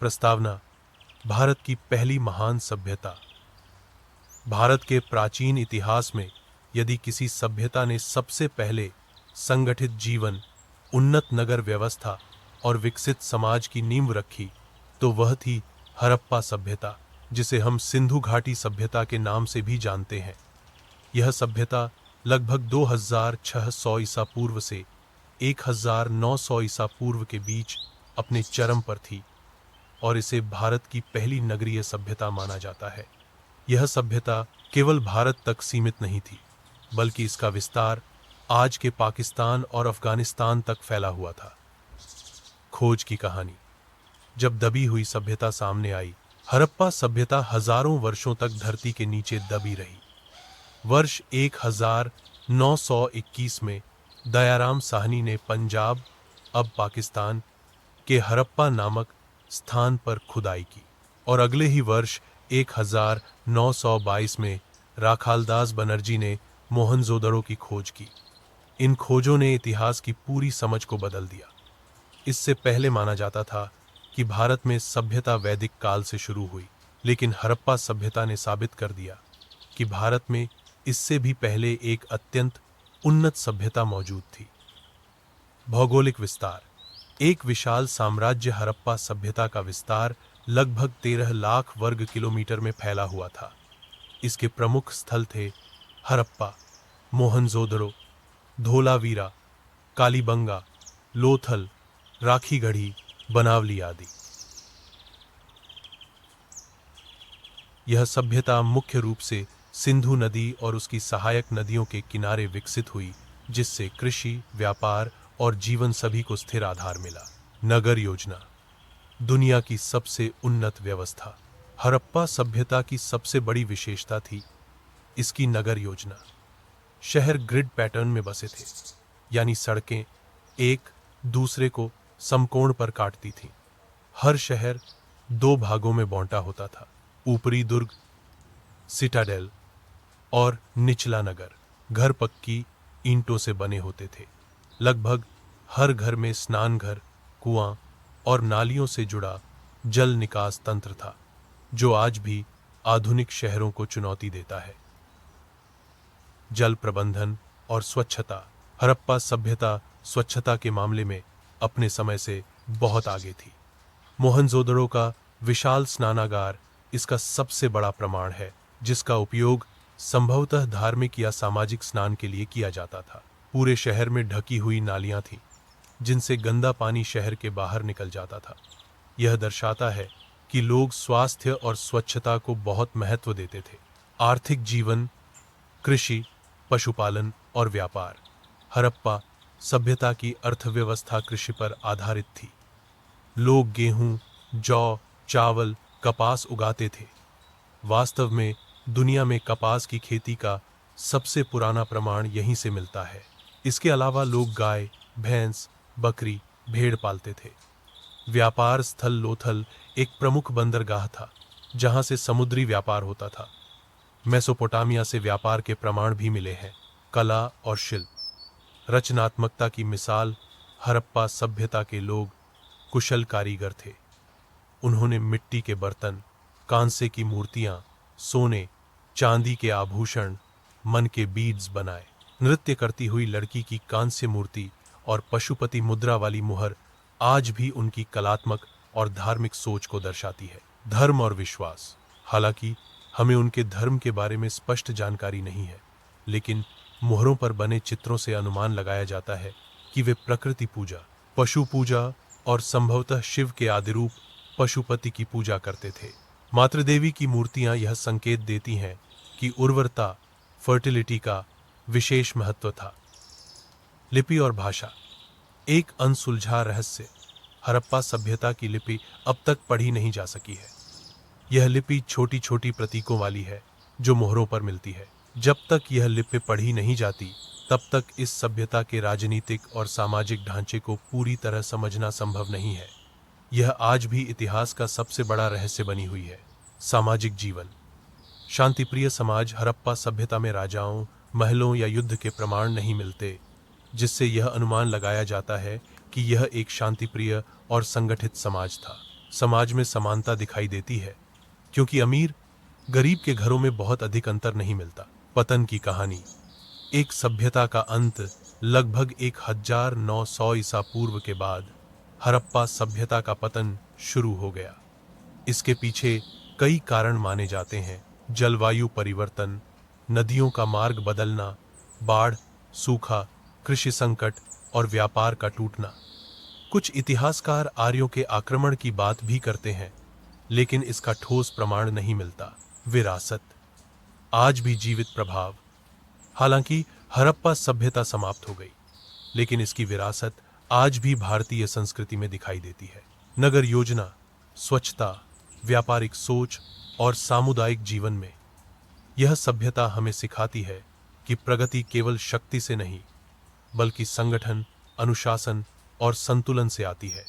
प्रस्तावना: भारत की पहली महान सभ्यता। भारत के प्राचीन इतिहास में यदि किसी सभ्यता ने सबसे पहले संगठित जीवन, उन्नत नगर व्यवस्था और विकसित समाज की नींव रखी, तो वह थी हड़प्पा सभ्यता, जिसे हम सिंधु घाटी सभ्यता के नाम से भी जानते हैं। यह सभ्यता लगभग 2600 ईसा पूर्व से 1900 ईसा पूर्व के बीच अपने चरम पर थी और इसे भारत की पहली नगरीय सभ्यता माना जाता है। यह सभ्यता केवल भारत तक सीमित नहीं थी, बल्कि इसका विस्तार आज के पाकिस्तान और अफगानिस्तान तक फैला हुआ था। खोज की कहानी: जब दबी हुई सभ्यता सामने आई, हड़प्पा सभ्यता हजारों वर्षों तक धरती के नीचे दबी रही। वर्ष 1921 में दयाराम साहनी ने पंजाब, अब पाकिस्तान, के हड़प्पा नामक स्थान पर खुदाई की और अगले ही वर्ष 1922 में राखालदास बनर्जी ने मोहनजोदड़ो की खोज की। इन खोजों ने इतिहास की पूरी समझ को बदल दिया। इससे पहले माना जाता था कि भारत में सभ्यता वैदिक काल से शुरू हुई, लेकिन हड़प्पा सभ्यता ने साबित कर दिया कि भारत में इससे भी पहले एक अत्यंत उन्नत सभ्यता मौजूद थी। भौगोलिक विस्तार: एक विशाल साम्राज्य हड़प्पा सभ्यता का विस्तार लगभग 13 लाख वर्ग किलोमीटर में फैला हुआ था। इसके प्रमुख स्थल थे हड़प्पा, मोहनजोदड़ो, धोलावीरा, कालीबंगा, लोथल, राखीगढ़ी, बनावली आदि। यह सभ्यता मुख्य रूप से सिंधु नदी और उसकी सहायक नदियों के किनारे विकसित हुई, जिससे कृषि, व्यापार और जीवन सभी को स्थिर आधार मिला। नगर योजना: दुनिया की सबसे उन्नत व्यवस्था। हड़प्पा सभ्यता की सबसे बड़ी विशेषता थी इसकी नगर योजना। शहर ग्रिड पैटर्न में बसे थे, यानी सड़कें एक दूसरे को समकोण पर काटती थीं। हर शहर 2 भागों में बांटा होता था: ऊपरी दुर्ग, सिटाडेल, और निचला नगर। घर पक्की ईंटों से बने होते थे। लगभग हर घर में स्नान घर, कुआं और नालियों से जुड़ा जल निकास तंत्र था, जो आज भी आधुनिक शहरों को चुनौती देता है। जल प्रबंधन और स्वच्छता: हड़प्पा सभ्यता स्वच्छता के मामले में अपने समय से बहुत आगे थी। मोहनजोदड़ो का विशाल स्नानागार इसका सबसे बड़ा प्रमाण है, जिसका उपयोग संभवतः धार्मिक या सामाजिक स्नान के लिए किया जाता था। पूरे शहर में ढकी हुई नालियां थीं, जिनसे गंदा पानी शहर के बाहर निकल जाता था। यह दर्शाता है कि लोग स्वास्थ्य और स्वच्छता को बहुत महत्व देते थे। आर्थिक जीवन: कृषि, पशुपालन और व्यापार। हड़प्पा सभ्यता की अर्थव्यवस्था कृषि पर आधारित थी। लोग गेहूं, जौ, चावल, कपास उगाते थे। वास्तव में दुनिया में कपास की खेती का सबसे पुराना प्रमाण यहीं से मिलता है। इसके अलावा लोग गाय, भैंस, बकरी, भेड़ पालते थे। व्यापार स्थल लोथल एक प्रमुख बंदरगाह था, जहां से समुद्री व्यापार होता था। मेसोपोटामिया से व्यापार के प्रमाण भी मिले हैं। कला और शिल्प: रचनात्मकता की मिसाल: हड़प्पा सभ्यता के लोग कुशल कारीगर थे। उन्होंने मिट्टी के बर्तन, कांसे की मूर्तियां, सोने चांदी के आभूषण, मन के बीड्स बनाए। नृत्य करती हुई लड़की की कांस्य मूर्ति और पशुपति मुद्रा वाली मुहर आज भी उनकी कलात्मक और धार्मिक सोच को दर्शाती है। धर्म और विश्वास: हालांकि हमें उनके धर्म के बारे में स्पष्ट जानकारी नहीं है, लेकिन मुहरों पर बने चित्रों से अनुमान लगाया जाता है कि वे प्रकृति पूजा, पशु पूजा और संभवतः शिव के आदिरूप पशुपति की पूजा करते थे। मातृदेवी की मूर्तियां यह संकेत देती हैं कि उर्वरता, फर्टिलिटी का विशेष महत्व था। लिपि और भाषा: एक अनसुलझा रहस्य: हड़प्पा सभ्यता की लिपि अब तक पढ़ी नहीं जा सकी है। यह लिपि छोटी छोटी प्रतीकों वाली है, जो मोहरों पर मिलती है। जब तक यह लिपि पढ़ी नहीं जाती, तब तक इस सभ्यता के राजनीतिक और सामाजिक ढांचे को पूरी तरह समझना संभव नहीं है। यह आज भी इतिहास का सबसे बड़ा रहस्य बनी हुई है। सामाजिक जीवन: शांतिप्रिय समाज: हड़प्पा सभ्यता में राजाओं, महलों या युद्ध के प्रमाण नहीं मिलते, जिससे यह अनुमान लगाया जाता है कि यह एक शांतिप्रिय और संगठित समाज था। समाज में समानता दिखाई देती है, क्योंकि अमीर गरीब के घरों में बहुत अधिक अंतर नहीं मिलता। पतन की कहानी। एक सभ्यता का अंत लगभग 1900 ईसा पूर्व के बाद हड़प्पा सभ्यता का पतन शुरू हो गया। इसके पीछे कई कारण माने जाते हैं। जलवायु परिवर्तन, नदियों का मार्ग बदलना, बाढ़, सूखा, कृषि संकट और व्यापार का टूटना। कुछ इतिहासकार आर्यों के आक्रमण की बात भी करते हैं, लेकिन इसका ठोस प्रमाण नहीं मिलता। विरासत। आज भी जीवित प्रभाव। हालांकि हड़प्पा सभ्यता समाप्त हो गई, लेकिन इसकी विरासत आज भी भारतीय संस्कृति में दिखाई देती है। नगर योजना, स्वच्छता, व्यापारिक सोच और सामुदायिक जीवन में यह सभ्यता हमें सिखाती है कि प्रगति केवल शक्ति से नहीं, बल्कि संगठन, अनुशासन और संतुलन से आती है।